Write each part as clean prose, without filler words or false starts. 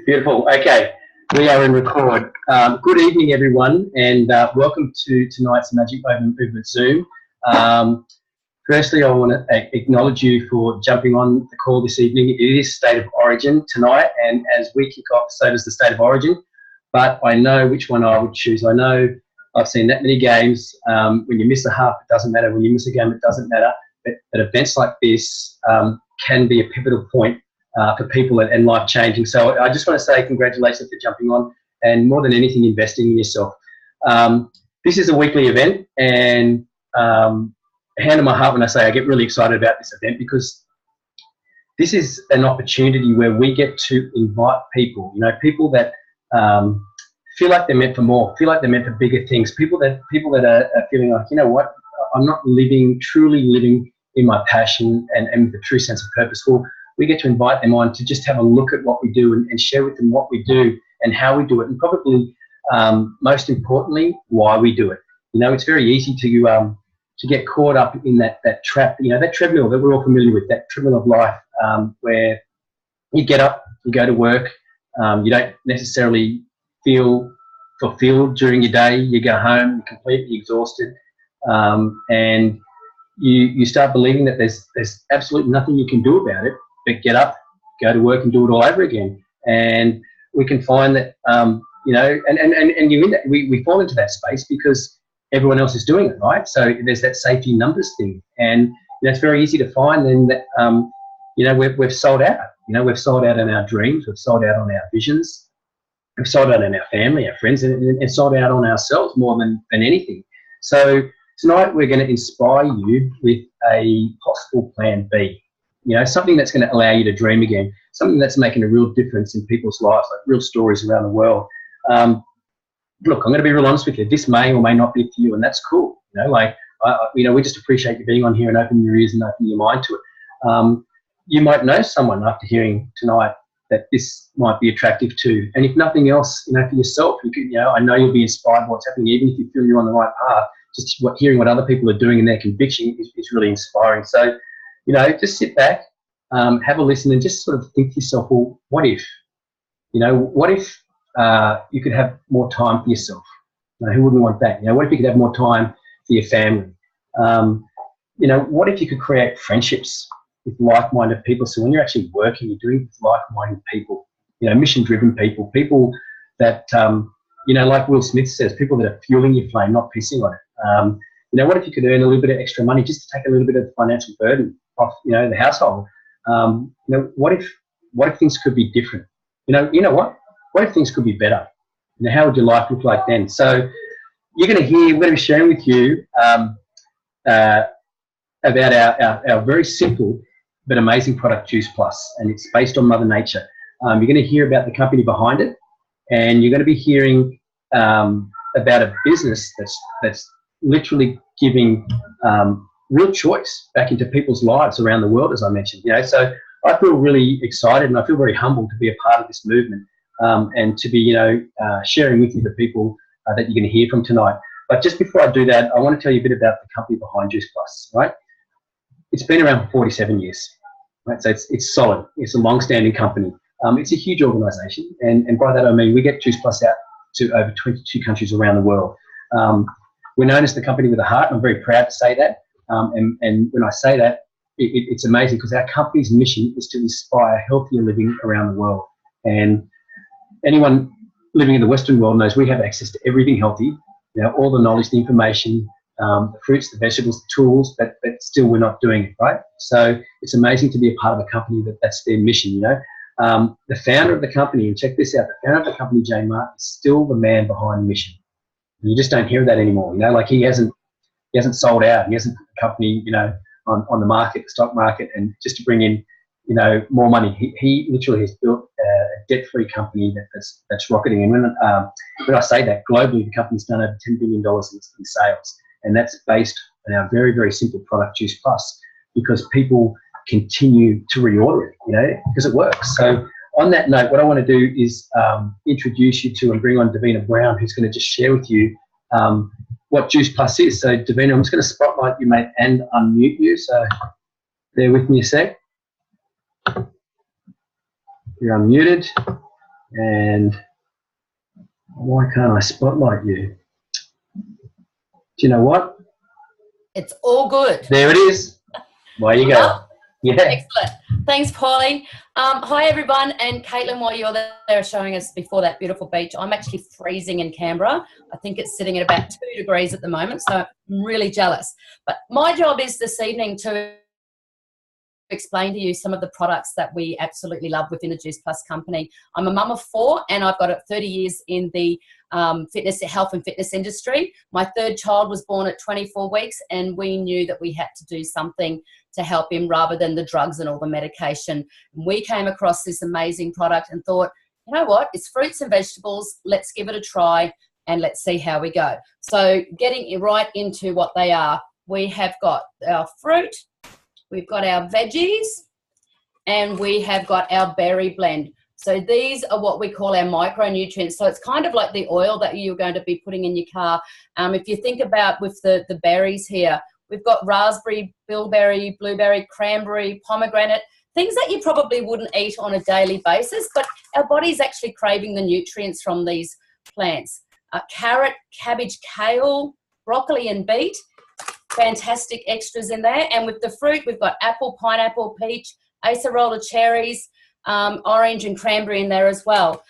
Beautiful. Okay, we are in record. Good evening, everyone, and welcome to tonight's Magic Movement Zoom. Firstly, I want to acknowledge you for jumping on the call this evening. It is State of Origin tonight, and as we kick off, so does the State of Origin. But I know which one I would choose. I know I've seen that many games. When you miss a half, it doesn't matter. When you miss a game, it doesn't matter. But events like this can be a pivotal point for people and life-changing. So I just want to say congratulations for jumping on, and more than anything, investing in yourself. This is a weekly event, and hand on my heart when I say I get really excited about this event, because this is an opportunity where we get to invite people, people that feel like they're meant for more, feel like they're meant for bigger things, people that are feeling like, you know what, I'm not truly living in my passion and with a true sense of purpose. Well, we get to invite them on to just have a look at what we do and share with them what we do and how we do it, and probably most importantly, why we do it. It's very easy to get caught up in that trap, that treadmill that we're all familiar with, that treadmill of life, where you get up, you go to work, you don't necessarily feel fulfilled during your day, you go home, you're completely exhausted, and you start believing that there's absolutely nothing you can do about it but get up, go to work and do it all over again. And we can find that, and you're in that, we fall into that space because everyone else is doing it, right? So there's that safety numbers thing, and it's very easy to find then that we've sold out. We've sold out on our dreams, we've sold out on our visions, we've sold out on our family, our friends, and sold out on ourselves more than anything. So tonight we're going to inspire you with a possible plan B. Something that's going to allow you to dream again, something that's making a real difference in people's lives, like real stories around the world. Look, I'm going to be real honest with you. This may or may not be for you, and that's cool. We just appreciate you being on here and opening your ears and opening your mind to it. You might know someone after hearing tonight that this might be attractive to, and if nothing else, for yourself, you could, I know you'll be inspired by what's happening, even if you feel you're on the right path. Just hearing what other people are doing and their conviction is really inspiring. So, just sit back, have a listen, and just sort of think to yourself, well, what if? What if you could have more time for yourself? Who wouldn't want that? What if you could have more time for your family? What if you could create friendships with like-minded people? So when you're actually working, you're doing it with like-minded people, mission-driven people, people that, like Will Smith says, people that are fueling your flame, not pissing on it. What if you could earn a little bit of extra money just to take a little bit of the financial burden off, the household? What if things could be different? What if things could be better? How would your life look like then? So we're going to be sharing with you about our very simple but amazing product, Juice Plus, and it's based on Mother Nature. You're going to hear about the company behind it, and you're going to be hearing about a business that's literally giving real choice back into people's lives around the world, as I mentioned. So I feel really excited, and I feel very humbled to be a part of this movement, and to be, sharing with you the people that you're going to hear from tonight. But just before I do that, I want to tell you a bit about the company behind Juice Plus. Right? It's been around for 47 years. Right? So it's solid. It's a long-standing company. It's a huge organisation, and by that I mean we get Juice Plus out to over 22 countries around the world. We're known as the company with a heart, and I'm very proud to say that. And when I say that, it's amazing, because our company's mission is to inspire healthier living around the world. And anyone living in the Western world knows we have access to everything healthy, all the knowledge, the information, the fruits, the vegetables, the tools, but still we're not doing it, right? So it's amazing to be a part of a company that's their mission, The founder of the company, and check this out, the founder of the company, Jay Martin, is still the man behind the mission. You just don't hear that anymore, like he hasn't sold out, he hasn't put the company, on the market, the stock market, and just to bring in, more money. He literally has built a debt-free company that's rocketing. And when I say that, globally, the company's done over $10 billion in sales, and that's based on our very, very simple product, Juice Plus, because people continue to reorder it, because it works. So on that note, what I want to do is introduce you to and bring on Davina Brown, who's going to just share with you what Juice Plus is. So Davina, I'm just going to spotlight you, mate, and unmute you. So bear with me a sec. You're unmuted. And why can't I spotlight you? Do you know what? It's all good. There it is. There you go. Yeah. Excellent. Thanks, Paulie. Hi, everyone. And Caitlin, while you're there showing us before that beautiful beach, I'm actually freezing in Canberra. I think it's sitting at about 2 degrees at the moment, so I'm really jealous. But my job is this evening to explain to you some of the products that we absolutely love within the Juice Plus company. I'm a mum of 4 and I've got 30 years in the health and fitness industry. My 3rd child was born at 24 weeks and we knew that we had to do something to help him rather than the drugs and all the medication. And we came across this amazing product and thought, you know what, it's fruits and vegetables, let's give it a try and let's see how we go. So getting right into what they are, we have got our fruit, we've got our veggies, and we have got our berry blend. So these are what we call our micronutrients. So it's kind of like the oil that you're going to be putting in your car. If you think about with the berries here, we've got raspberry, bilberry, blueberry, cranberry, pomegranate, things that you probably wouldn't eat on a daily basis, but our body's actually craving the nutrients from these plants. Carrot, cabbage, kale, broccoli and beet. Fantastic extras in there. And with the fruit, we've got apple, pineapple, peach, acerola cherries, orange and cranberry in there as well.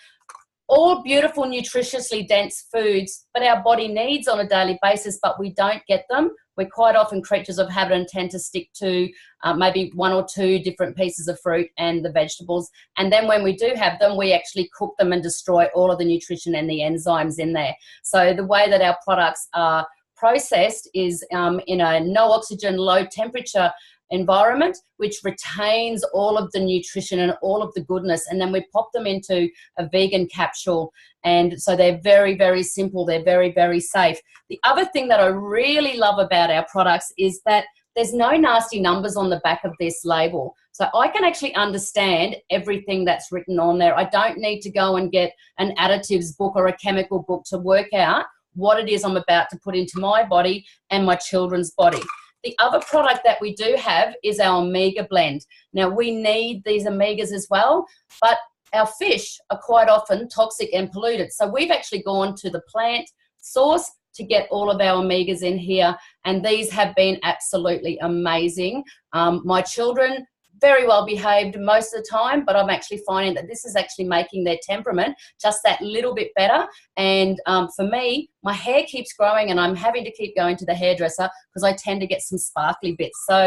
All beautiful, nutritiously dense foods, but our body needs on a daily basis, but we don't get them. We're quite often creatures of habit and tend to stick to maybe 1 or 2 different pieces of fruit and the vegetables. And then when we do have them, we actually cook them and destroy all of the nutrition and the enzymes in there. So the way that our products are processed is in a no oxygen, low temperature environment, which retains all of the nutrition and all of the goodness. And then we pop them into a vegan capsule. And so they're very, very simple. They're very, very safe. The other thing that I really love about our products is that there's no nasty numbers on the back of this label. So I can actually understand everything that's written on there. I don't need to go and get an additives book or a chemical book to work out what it is I'm about to put into my body and my children's body. The other product that we do have is our omega blend. Now, we need these omegas as well, but our fish are quite often toxic and polluted. So we've actually gone to the plant source to get all of our omegas in here, and these have been absolutely amazing. My children, very well behaved most of the time, but I'm actually finding that this is actually making their temperament just that little bit better. And for me, my hair keeps growing and I'm having to keep going to the hairdresser because I tend to get some sparkly bits. So,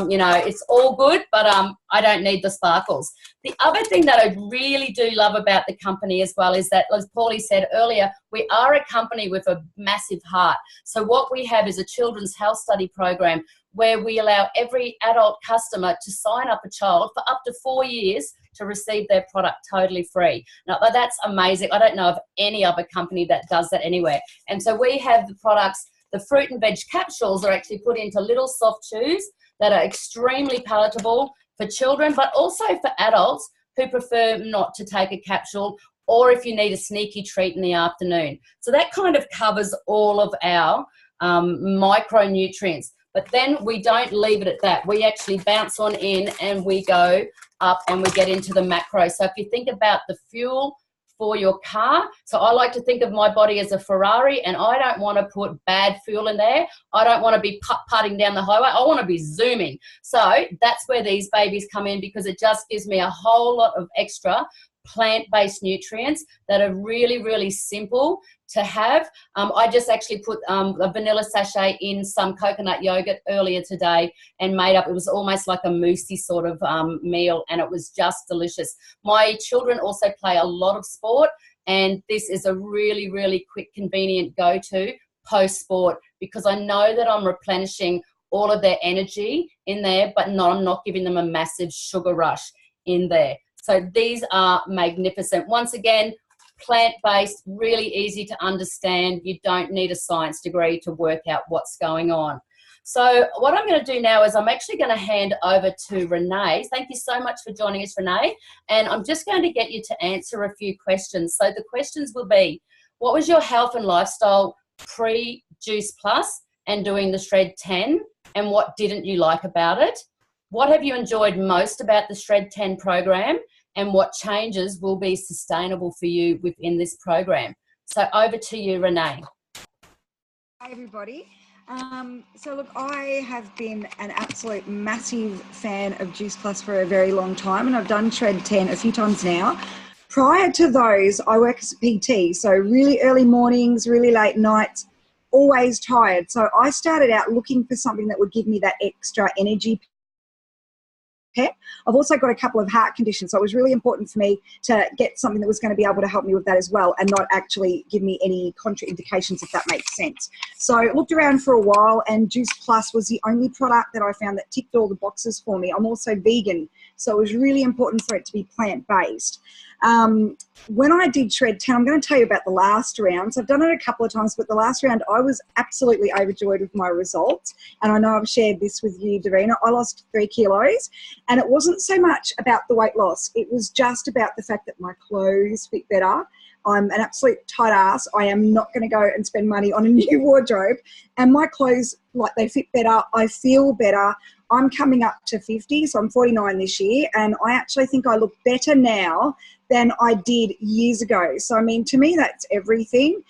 you know, it's all good, but I don't need the sparkles. The other thing that I really do love about the company as well is that, as Paulie said earlier, we are a company with a massive heart. So what we have is a children's health study program where we allow every adult customer to sign up a child for up to 4 years to receive their product totally free. Now, that's amazing. I don't know of any other company that does that anywhere. And so we have the products, the fruit and veg capsules are actually put into little soft chews that are extremely palatable for children, but also for adults who prefer not to take a capsule, or if you need a sneaky treat in the afternoon. So that kind of covers all of our micronutrients. But then we don't leave it at that. We actually bounce on in and we go up and we get into the macro. So if you think about the fuel for your car, so I like to think of my body as a Ferrari, and I don't want to put bad fuel in there. I don't want to be putt-putting down the highway. I want to be zooming. So that's where these babies come in, because it just gives me a whole lot of extra plant-based nutrients that are really, really simple to have. I just actually put a vanilla sachet in some coconut yogurt earlier today and made up, it was almost like a moussey sort of meal, and it was just delicious. My children also play a lot of sport, and this is a really, really quick, convenient go-to post-sport, because I know that I'm replenishing all of their energy in there, but I'm not giving them a massive sugar rush in there. So these are magnificent. Once again, plant-based, really easy to understand. You don't need a science degree to work out what's going on. So what I'm going to do now is I'm actually going to hand over to Renee. Thank you so much for joining us, Renee. And I'm just going to get you to answer a few questions. So the questions will be, what was your health and lifestyle pre-Juice Plus and doing the Shred 10? And what didn't you like about it? What have you enjoyed most about the Shred 10 program? and what changes will be sustainable for you within this program. So over to you, Renee. Hi, everybody. So look, I have been an absolute massive fan of Juice Plus for a very long time, and I've done Shred 10 a few times now. Prior to those, I work as a PT, so really early mornings, really late nights, always tired. So I started out looking for something that would give me that extra energy. I've also got a couple of heart conditions, so it was really important for me to get something that was going to be able to help me with that as well and not actually give me any contraindications, if that makes sense. So I looked around for a while, and Juice Plus was the only product that I found that ticked all the boxes for me. I'm also vegan, so it was really important for it to be plant-based. When I did Shred 10, I'm going to tell you about the last round. So I've done it a couple of times, but the last round I was absolutely overjoyed with my results. And I know I've shared this with you, Davina. I lost 3 kilos, and it wasn't so much about the weight loss. It was just about the fact that my clothes fit better. I'm an absolute tight ass. I am not going to go and spend money on a new wardrobe. And my clothes, like, they fit better. I feel better. I'm coming up to 50, so I'm 49 this year, and I actually think I look better now than I did years ago. So, I mean, to me, that's everything.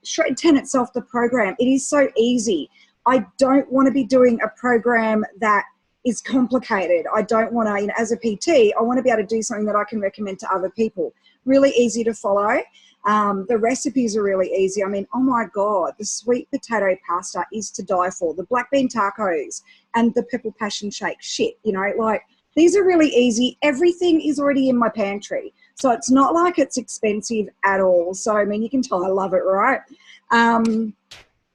Shred 10 itself, the program, it is so easy. I don't want to be doing a program that is complicated. I don't want to, you know, as a PT, I want to be able to do something that I can recommend to other people. Really easy to follow. The recipes are really easy. I mean, oh my God, the sweet potato pasta is to die for. The black bean tacos and the purple passion shake, shit, you know, like, these are really easy. Everything is already in my pantry. So it's not like it's expensive at all. So, I mean, you can tell I love it, right?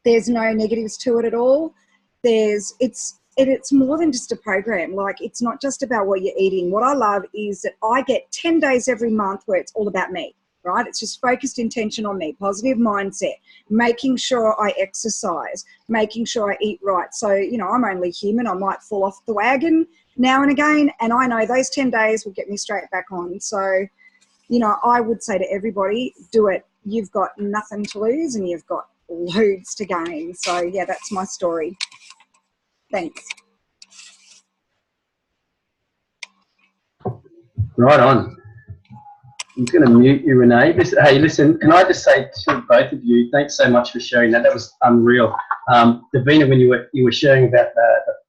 There's no negatives to it at all. It's more than just a program. Like, it's not just about what you're eating. What I love is that I get 10 days every month where it's all about me, right? It's just focused intention on me, positive mindset, making sure I exercise, making sure I eat right. So, you know, I'm only human. I might fall off the wagon now and again, and I know those 10 days will get me straight back on. So, you know, I would say to everybody, do it. You've got nothing to lose and you've got loads to gain. So, yeah, that's my story. Thanks. Right on. I'm going to mute you, Renee. Hey, listen, can I just say to both of you, thanks so much for sharing that. That was unreal. Davina, when you were sharing about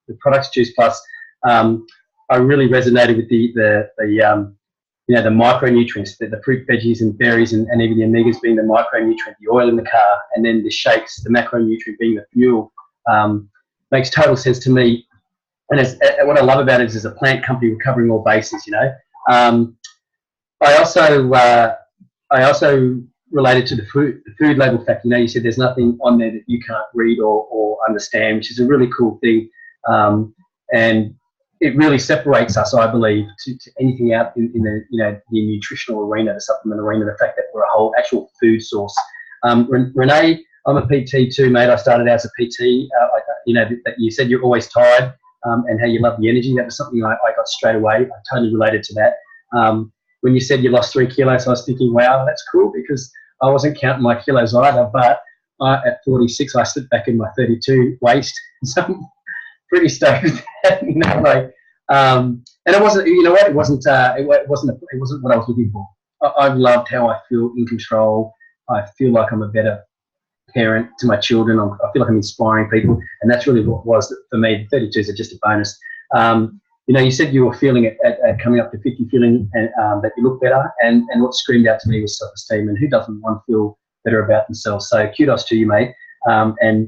the products Juice Plus, I really resonated with the you know, the micronutrients, the fruit, veggies, and berries, and even the omegas being the micronutrient, the oil in the car, and then the shakes, the macronutrient being the fuel. Makes total sense to me. And what I love about it is, as a plant company, we're covering all bases. You know, I also related to the food label fact. You know, you said there's nothing on there that you can't read or understand, which is a really cool thing. And it really separates us, I believe, to anything out in the, you know, the nutritional arena, the supplement arena, the fact that we're a whole actual food source. Renee, I'm a PT too, mate. I started out as a PT. You know, that you said you're always tired, and how you love the energy. That was something I got straight away. I totally related to that. When you said you lost 3 kilos, I was thinking, wow, that's cool, because I wasn't counting my kilos either. But at 46, I slipped back in my 32 waist. So I'm pretty stoked with that, you know, like, and it wasn't, you know what, it wasn't what I was looking for. I've loved how I feel in control. I feel like I'm a better parent to my children. I feel like I'm inspiring people, and that's really what was for me. The 32s are just a bonus. You know, you said you were feeling it at coming up to 50, feeling that you look better, and what screamed out to me was self-esteem, and who doesn't want to feel better about themselves? So kudos to you, mate. And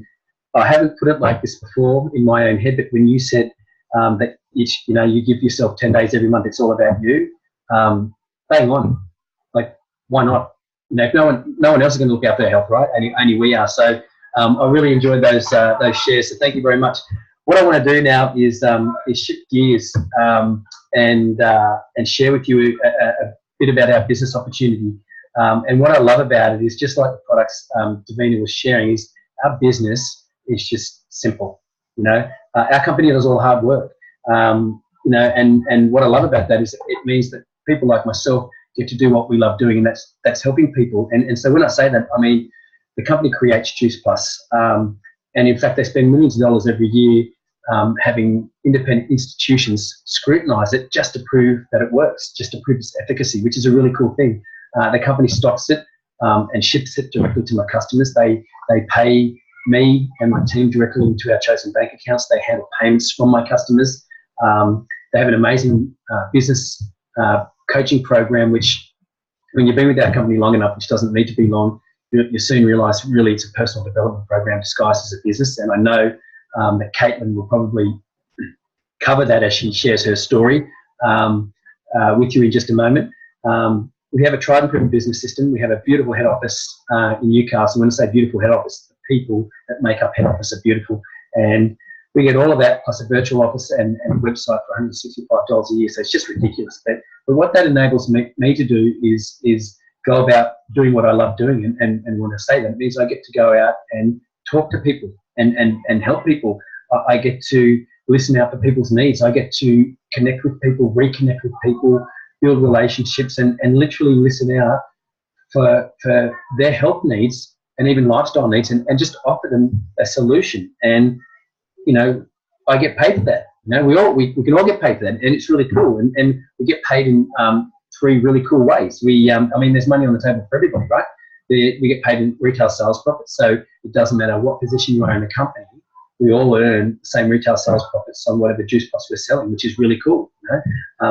I haven't put it like this before in my own head, but when you said that you know, you give yourself 10 days every month, it's all about you, bang on. Like, why not? You know, if no one else is going to look out for their health, right? Only we are. So I really enjoyed those shares. So thank you very much. What I want to do now is shift gears and share with you a bit about our business opportunity. And what I love about it is, just like the products Davina was sharing, is our business is just simple. You know, our company does all hard work. You know, and what I love about that is it means that people like myself get to do what we love doing, and that's helping people. And so when I say that, I mean the company creates Juice Plus, and in fact they spend millions of dollars every year having independent institutions scrutinise it just to prove that it works, just to prove its efficacy, which is a really cool thing. The company stocks it and ships it directly to my customers. They pay me and my team directly into our chosen bank accounts. They handle payments from my customers. They have an amazing business coaching program, which when you've been with our company long enough, which doesn't need to be long, you soon realise really it's a personal development program disguised as a business. And I know that Caitlin will probably cover that as she shares her story with you in just a moment. We have a tried and proven business system. We have a beautiful head office in Newcastle. When I say beautiful head office, the people that make up head office are beautiful. And we get all of that plus a virtual office and a website for $165 a year. So it's just ridiculous. But what that enables me to do is go about doing what I love doing. And when I say that, it means I get to go out and talk to people and help people. I get to listen out for people's needs. I get to connect with people, reconnect with people, build relationships, and literally listen out for their health needs and even lifestyle needs, and just offer them a solution. And I get paid for that. We can all get paid for that, and it's really cool. And we get paid in 3 really cool ways. There's money on the table for everybody, right? We get paid in retail sales profits, so it doesn't matter what position you are in the company. We all earn the same retail sales profits on whatever juice plus we're selling, which is really cool.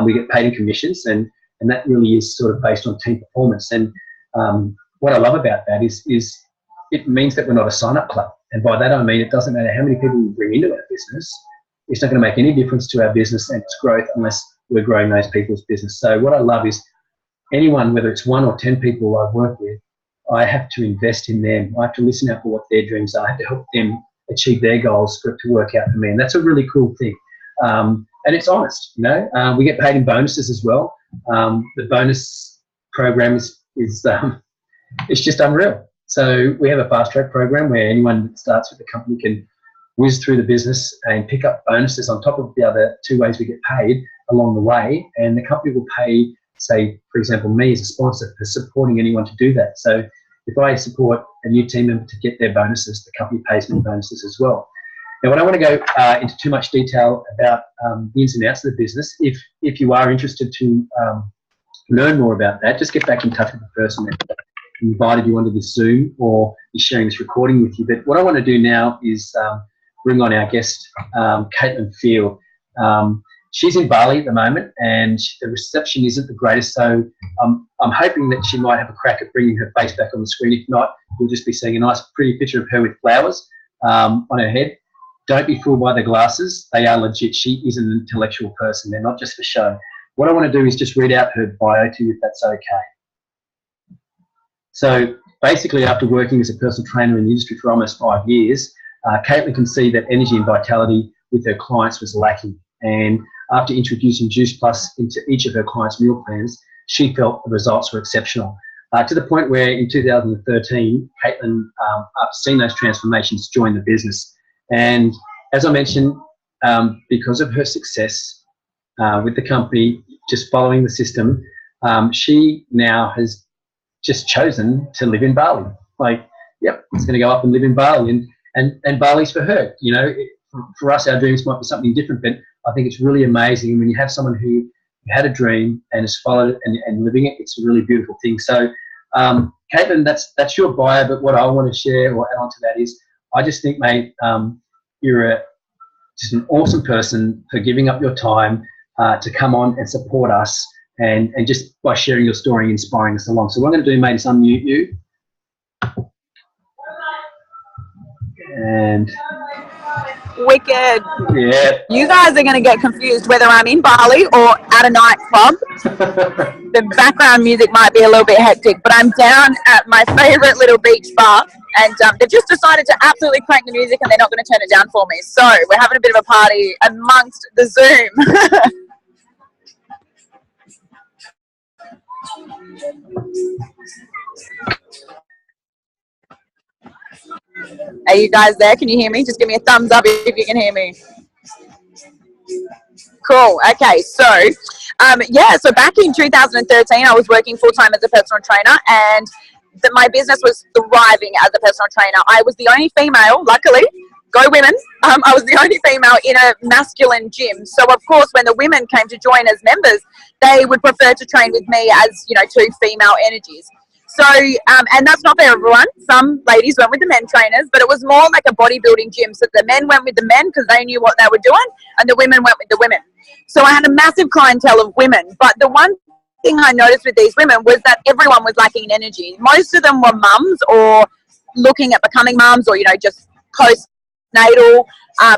We get paid in commissions, and that really is sort of based on team performance. And what I love about that is it means that we're not a sign-up club. And by that I mean it doesn't matter how many people we bring into our business. It's not going to make any difference to our business and its growth unless we're growing those people's business. So what I love is anyone, whether it's 1 or 10 people I work with, I have to invest in them. I have to listen out for what their dreams are. I have to help them achieve their goals for it to work out for me. And that's a really cool thing. And it's honest, We get paid in bonuses as well. The bonus program is it's just unreal. So we have a fast track program where anyone that starts with the company can whiz through the business and pick up bonuses on top of the other 2 ways we get paid along the way. And the company will pay, say, for example, me as a sponsor for supporting anyone to do that. So if I support a new team member to get their bonuses, the company pays me bonuses as well. Now, I don't want to go into too much detail about the ins and outs of the business. If you are interested to learn more about that, just get back in touch with the person that invited you onto this Zoom or is sharing this recording with you. But what I want to do now is bring on our guest, Caitlin Field. She's in Bali at the moment, and the reception isn't the greatest, so I'm hoping that she might have a crack at bringing her face back on the screen. If not, we'll just be seeing a nice, pretty picture of her with flowers on her head. Don't be fooled by the glasses. They are legit. She is an intellectual person. They're not just for show. What I want to do is just read out her bio to you, if that's okay. So basically, after working as a personal trainer in the industry for almost 5 years, Caitlin can see that energy and vitality with her clients was lacking. And after introducing Juice Plus into each of her clients' meal plans, she felt the results were exceptional. To the point where in 2013, Caitlin, after seeing those transformations, joined the business. And as I mentioned, because of her success with the company, just following the system, she now has just chosen to live in Bali. It's going to go up and live in Bali, and Bali's for her. For us, our dreams might be something different, but I think it's really amazing when you have someone who had a dream and has followed it and living it. It's a really beautiful thing. So, Caitlin, that's your bio, but what I want to share or add on to that is I just think, mate, you're just an awesome person for giving up your time to come on and support us and just by sharing your story, inspiring us along. So what I'm going to do, mate, is unmute you. And wicked. Yeah. You guys are going to get confused whether I'm in Bali or at a nightclub. The background music might be a little bit hectic, but I'm down at my favorite little beach bar, and they've just decided to absolutely crank the music and they're not going to turn it down for me. So we're having a bit of a party amongst the Zoom. Are you guys there? Can you hear me? Just give me a thumbs up if you can hear me. Cool. Okay. So, so back in 2013, I was working full-time as a personal trainer, and my business was thriving as a personal trainer. I was the only female, luckily, go women. I was the only female in a masculine gym. So, of course, when the women came to join as members, they would prefer to train with me as, you know, two female energies. So, and that's not for everyone. Some ladies went with the men trainers, but it was more like a bodybuilding gym. So the men went with the men because they knew what they were doing, and the women went with the women. So I had a massive clientele of women. But the one thing I noticed with these women was that everyone was lacking in energy. Most of them were mums or looking at becoming mums, or, you know, just postnatal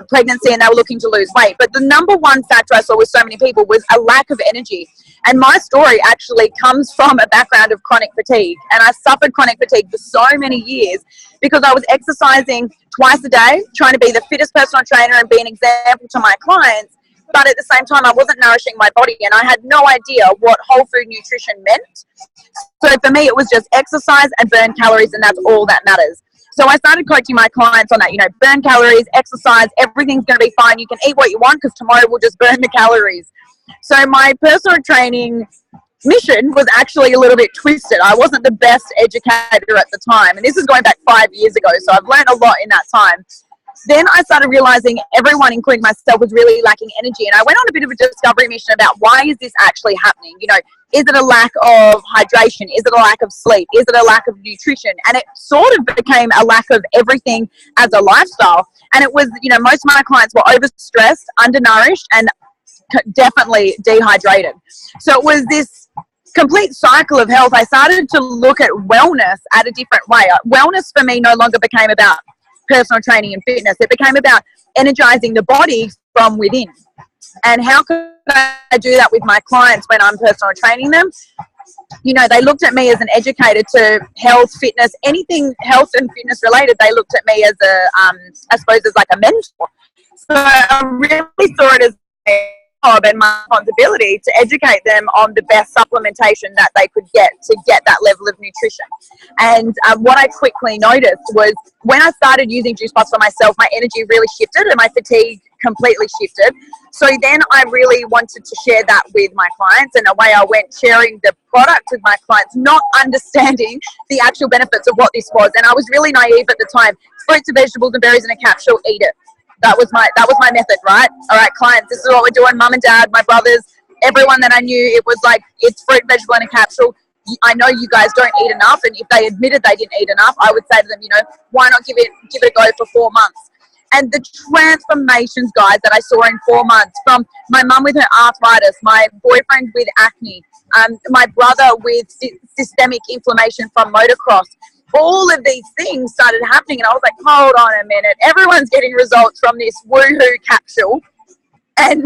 pregnancy, and they were looking to lose weight. But the number one factor I saw with so many people was a lack of energy. And my story actually comes from a background of chronic fatigue. And I suffered chronic fatigue for so many years because I was exercising twice a day, trying to be the fittest personal trainer and be an example to my clients. But at the same time, I wasn't nourishing my body, and I had no idea what whole food nutrition meant. So for me, it was just exercise and burn calories, and that's all that matters. So I started coaching my clients on that, you know, burn calories, exercise, everything's going to be fine. You can eat what you want because tomorrow we'll just burn the calories. So my personal training mission was actually a little bit twisted. I wasn't the best educator at the time, and this is going back 5 years ago, so I've learned a lot in that time. Then I started realizing everyone, including myself, was really lacking energy, and I went on a bit of a discovery mission about why is this actually happening? You know, is it a lack of hydration? Is it a lack of sleep? Is it a lack of nutrition? And it sort of became a lack of everything as a lifestyle. And it was, you know, most of my clients were overstressed, undernourished, and definitely dehydrated. So it was this complete cycle of health. I started to look at wellness at a different way. Wellness for me no longer became about personal training and fitness. It became about energizing the body from within. And how could I do that with my clients when I'm personal training them? You know, they looked at me as an educator to health, fitness, anything health and fitness related. They looked at me as I suppose as like a mentor. So I really saw it as a job and my responsibility to educate them on the best supplementation that they could get to get that level of nutrition. And what I quickly noticed was when I started using Juice Plus for myself, my energy really shifted and my fatigue completely shifted. So then I really wanted to share that with my clients, and away I went sharing the product with my clients, not understanding the actual benefits of what this was. And I was really naive at the time. Fruits and vegetables and berries in a capsule, eat it. That was my method, right? All right, clients, this is what we're doing. Mum and dad, my brothers, everyone that I knew, it was like, it's fruit, vegetable in a capsule. I know you guys don't eat enough, and if they admitted they didn't eat enough, I would say to them, you know, why not give it a go for 4 months? And the transformations, guys, that I saw in 4 months, from my mum with her arthritis, my boyfriend with acne, my brother with systemic inflammation from motocross, all of these things started happening, and I was like, hold on a minute, everyone's getting results from this woohoo capsule. And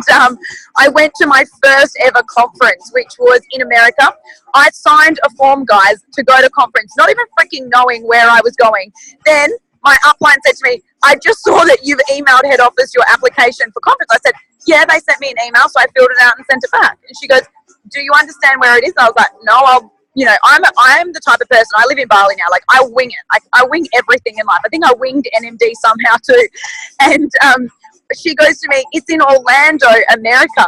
I went to my first ever conference, which was in America. I signed a form, guys, to go to conference, not even freaking knowing where I was going. Then my upline said to me, I just saw that you've emailed head office your application for conference. I said, yeah, they sent me an email, so I filled it out and sent it back. And she goes, do you understand where it is? I was like, no, I'm the type of person, I live in Bali now, like I wing it. I wing everything in life. I think I winged NMD somehow too. And she goes to me, it's in Orlando, America.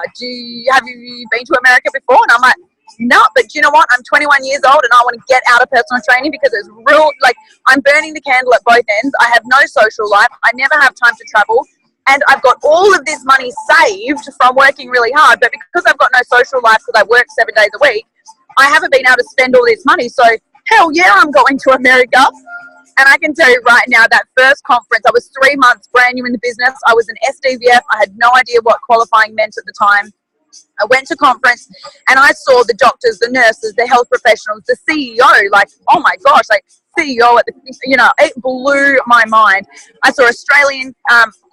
Have you been to America before? And I'm like, no, but do you know what? I'm 21 years old and I want to get out of personal training because it's real, like I'm burning the candle at both ends. I have no social life. I never have time to travel. And I've got all of this money saved from working really hard, but because I've got no social life because I work 7 days a week, I haven't been able to spend all this money. So hell yeah, I'm going to America. And I can tell you right now, that first conference, I was 3 months brand new in the business. I was an SDVF. I had no idea what qualifying meant at the time. I went to conference and I saw the doctors, the nurses, the health professionals, the CEO, like, oh my gosh, like CEO at the, you know, it blew my mind. I saw Australian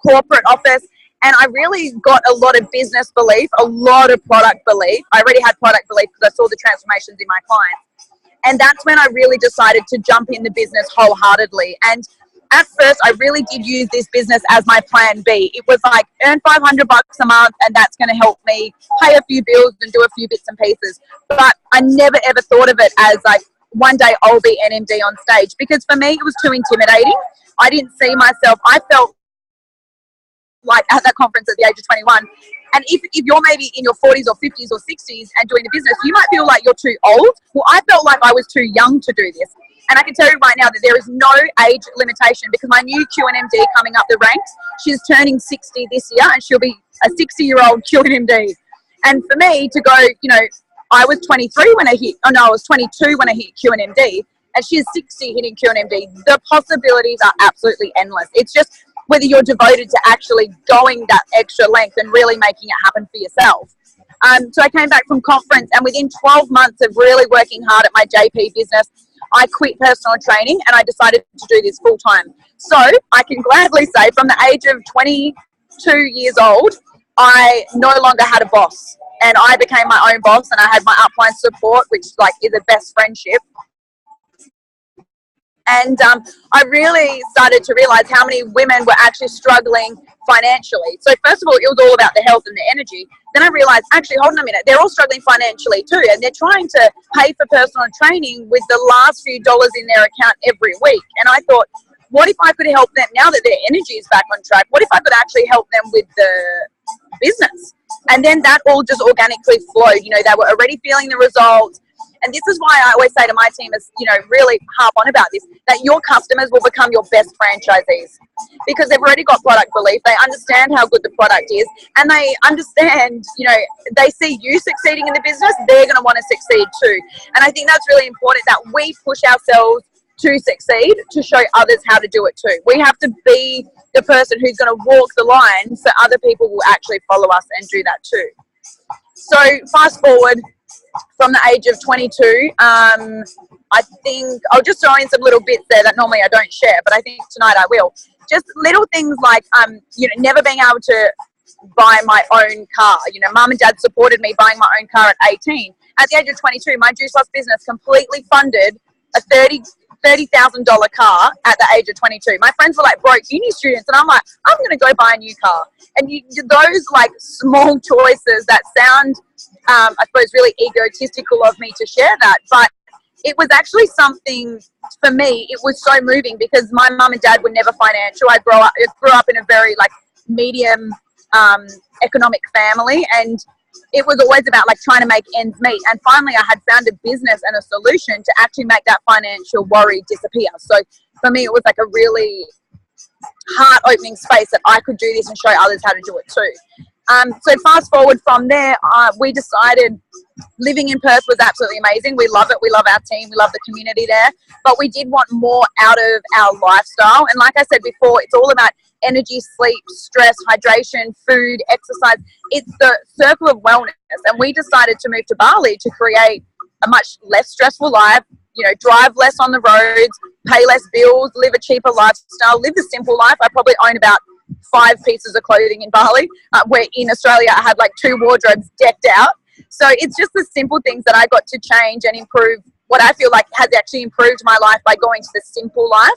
corporate office, and I really got a lot of business belief, a lot of product belief. I already had product belief because I saw the transformations in my clients. And that's when I really decided to jump in the business wholeheartedly. And at first, I really did use this business as my plan B. It was like, earn $500 a month, and that's going to help me pay a few bills and do a few bits and pieces. But I never, ever thought of it as like, one day I'll be NMD on stage. Because for me, it was too intimidating. I didn't see myself. I felt like at that conference at the age of 21. And if you're maybe in your 40s or 50s or 60s and doing the business, you might feel like you're too old. Well, I felt like I was too young to do this. And I can tell you right now that there is no age limitation, because my new QNMD coming up the ranks, she's turning 60 this year, and she'll be a 60-year-old QNMD. And for me to go, you know, I was 23 when I hit, oh no, I was 22 when I hit QNMD, and she's 60 hitting QNMD. The possibilities are absolutely endless. It's just whether you're devoted to actually going that extra length and really making it happen for yourself. So I came back from conference, and within 12 months of really working hard at my JP business, I quit personal training and I decided to do this full time. So I can gladly say from the age of 22 years old, I no longer had a boss, and I became my own boss, and I had my upline support, which like is a best friendship. And I really started to realize how many women were actually struggling financially. So first of all, it was all about the health and the energy. Then I realized, actually, hold on a minute, they're all struggling financially too, and they're trying to pay for personal training with the last few dollars in their account every week. And I thought, what if I could help them now that their energy is back on track? What if I could actually help them with the business? And then that all just organically flowed. You know, they were already feeling the results. And this is why I always say to my team is, you know, really harp on about this, that your customers will become your best franchisees, because they've already got product belief. They understand how good the product is, and they understand, you know, they see you succeeding in the business, they're going to want to succeed too. And I think that's really important, that we push ourselves to succeed, to show others how to do it too. We have to be the person who's going to walk the line so other people will actually follow us and do that too. So fast forward from the age of 22, I think I'll just throw in some little bits there that normally I don't share, but I think tonight I will. Just little things like, you know, never being able to buy my own car. You know, mum and dad supported me buying my own car at 18. At the age of 22, my Juice Plus business completely funded a $30,000 car at the age of 22. My friends were like broke uni students, and I'm like, I'm going to go buy a new car. And those like small choices that sound, I suppose, really egotistical of me to share that, but it was actually something for me. It was so moving because my mum and dad were never financial. I grew up in a very like medium economic family, and it was always about like trying to make ends meet. And finally I had found a business and a solution to actually make that financial worry disappear. So for me, it was like a really heart-opening space that I could do this and show others how to do it too. So fast forward from there, we decided living in Perth was absolutely amazing. We love it. We love our team. We love the community there. But we did want more out of our lifestyle. And like I said before, it's all about energy, sleep, stress, hydration, food, exercise. It's the circle of wellness. And we decided to move to Bali to create a much less stressful life, you know, drive less on the roads, pay less bills, live a cheaper lifestyle, live the simple life. I probably own about 5 pieces of clothing in Bali, where in Australia I had like 2 wardrobes decked out. So it's just the simple things that I got to change and improve what I feel like has actually improved my life by going to the simple life,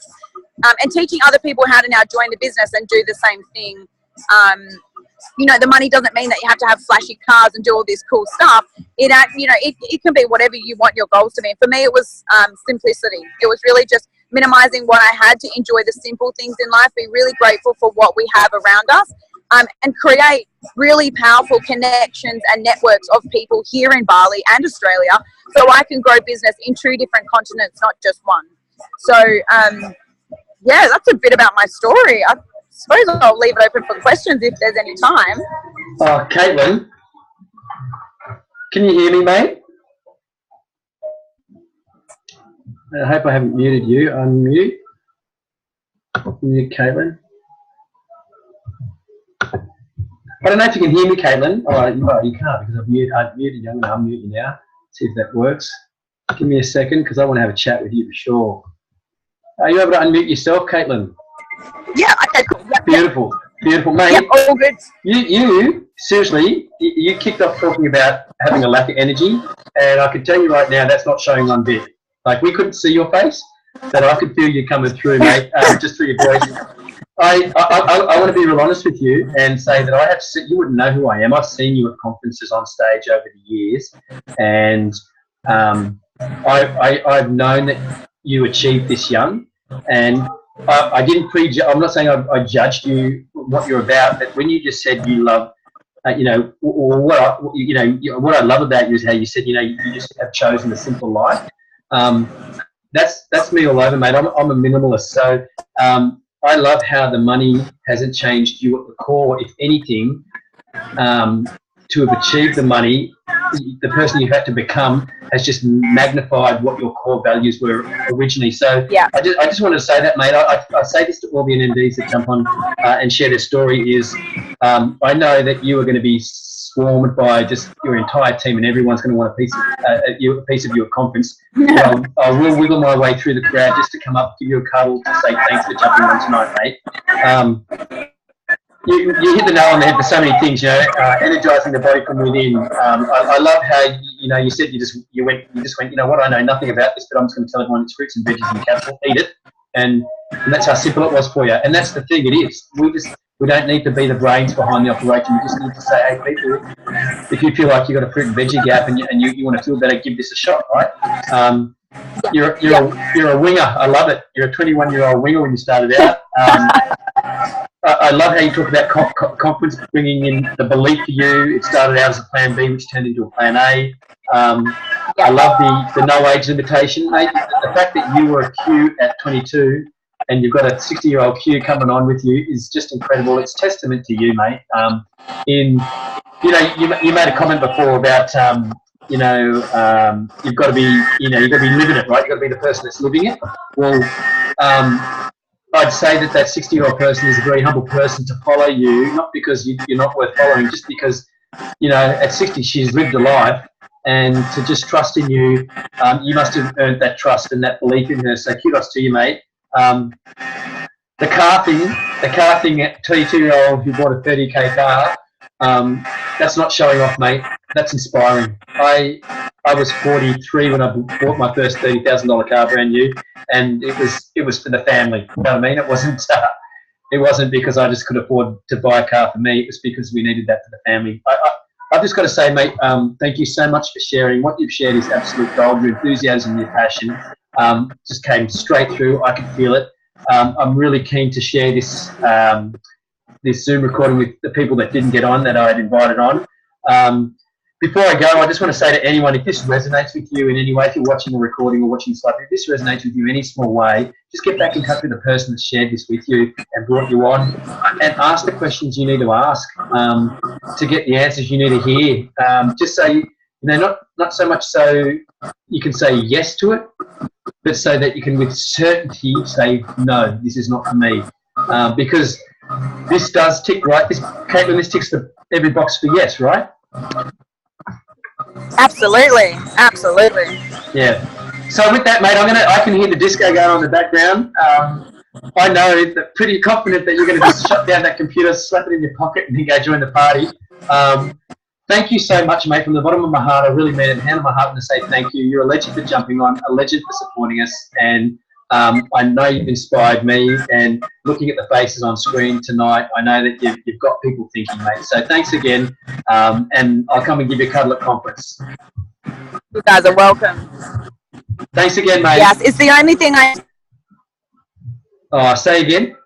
and teaching other people how to now join the business and do the same thing. You know, the money doesn't mean that you have to have flashy cars and do all this cool stuff. You know, it can be whatever you want your goals to be. And for me, it was simplicity. It was really just minimizing what I had to enjoy the simple things in life, be really grateful for what we have around us, and create really powerful connections and networks of people here in Bali and Australia, so I can grow business in 2 different continents, not just one. So, yeah, that's a bit about my story. I suppose I'll leave it open for questions if there's any time. Caitlin, can you hear me, mate? I hope I haven't muted you. Unmute. Mute Caitlin. I don't know if you can hear me, Caitlin. Oh, you can't because I've muted you. I'm going to unmute you now. See if that works. Give me a second because I want to have a chat with you for sure. Are you able to unmute yourself, Caitlin? Yeah, okay, cool. Yep, beautiful, beautiful, mate. Yep, all good. You seriously, you kicked off talking about having a lack of energy, and I can tell you right now that's not showing one bit. Like, we couldn't see your face, but I could feel you coming through, mate, just through your voice. I want to be real honest with you and say that I have seen, you wouldn't know who I am. I've seen you at conferences on stage over the years, and I've known that you achieved this young, and I didn't I'm not saying I judged you what you're about, but when you just said you love, you know, what I love about you is how you said, you know, you just have chosen a simple life. that's me all over, mate. I'm a minimalist, so I love how the money hasn't changed you at the core. If anything, to have achieved the money, the person you had to become has just magnified what your core values were originally. So yeah. I just wanted to say that, mate. I say this to all the NMDs that jump on and share their story is I know that you are going to be swarmed by just your entire team and everyone's going to want a piece of your conference. I will wiggle my way through the crowd just to come up, give you a cuddle, to say thanks for jumping on tonight, mate. You hit the nail on the head for so many things, energizing the body from within. I love how you said you just went, you know what, I know nothing about this, but I'm just going to tell everyone it's fruits and veggies and capsule, eat it, and that's how simple it was for you. And that's the thing, it is. We don't need to be the brains behind the operation. We just need to say, hey, people, if you feel like you've got a fruit and veggie gap and you want to feel better, give this a shot, right? You're a winger. I love it. You're a 21-year-old winger when you started out. I love how you talk about confidence, bringing in the belief for you. It started out as a plan B, which turned into a plan A. I love the no age limitation, mate. The fact that you were a Q at 22 and you've got a 60-year-old Q coming on with you is just incredible. It's testament to you, mate. You made a comment before about you've got to be living it, right? You've got to be the person that's living it. Well, I'd say that 60-year-old person is a very humble person to follow you, not because you're not worth following, just because, at 60 she's lived a life, and to just trust in you, you must have earned that trust and that belief in her. So kudos to you, mate. The car thing at 22-year-old who bought a 30K car, that's not showing off, mate. That's inspiring. I was 43 when I bought my first $30,000 car, brand new, and it was for the family. You know what I mean? It wasn't because I just could afford to buy a car for me. It was because we needed that for the family. I've just got to say, mate, thank you so much for sharing. What you've shared is absolute gold. Your enthusiasm, your passion, just came straight through. I could feel it. I'm really keen to share this Zoom recording with the people that didn't get on, that I had invited on. Before I go, I just want to say to anyone, if this resonates with you in any way, if you're watching the recording or watching this live, if this resonates with you in any small way, just get back in touch with the person that shared this with you and brought you on, and ask the questions you need to ask to get the answers you need to hear. Just so not so much so you can say yes to it, but so that you can with certainty say, no, this is not for me. Because this does tick, right? Caitlin, this ticks every box for yes, right? Absolutely. Yeah. So with that, mate, I can hear the disco going on in the background. I know that pretty confident that you're going to just shut down that computer, slap it in your pocket, and then go join the party. Thank you so much, mate. From the bottom of my heart, I really mean it. Hand on my heart to say thank you. You're a legend for jumping on, a legend for supporting us, and I know you've inspired me, and looking at the faces on screen tonight, I know that you've got people thinking, mate. So thanks again, and I'll come and give you a cuddle at conference. You guys are welcome. Thanks again, mate. Yes, it's the only thing say again?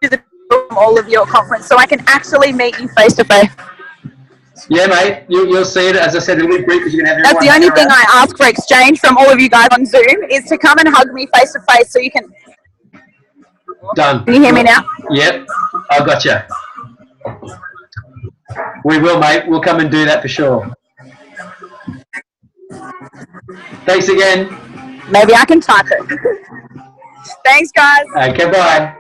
From all of your conference, so I can actually meet you face to face. Yeah, mate, you'll see it. As I said, it'll be brief because you're going to have That's the only thing I ask for exchange from all of you guys on Zoom is to come and hug me face to face so you can... Done. Can you hear me now? Yep, I got you. We will, mate. We'll come and do that for sure. Thanks again. Maybe I can type it. Thanks, guys. Okay, bye.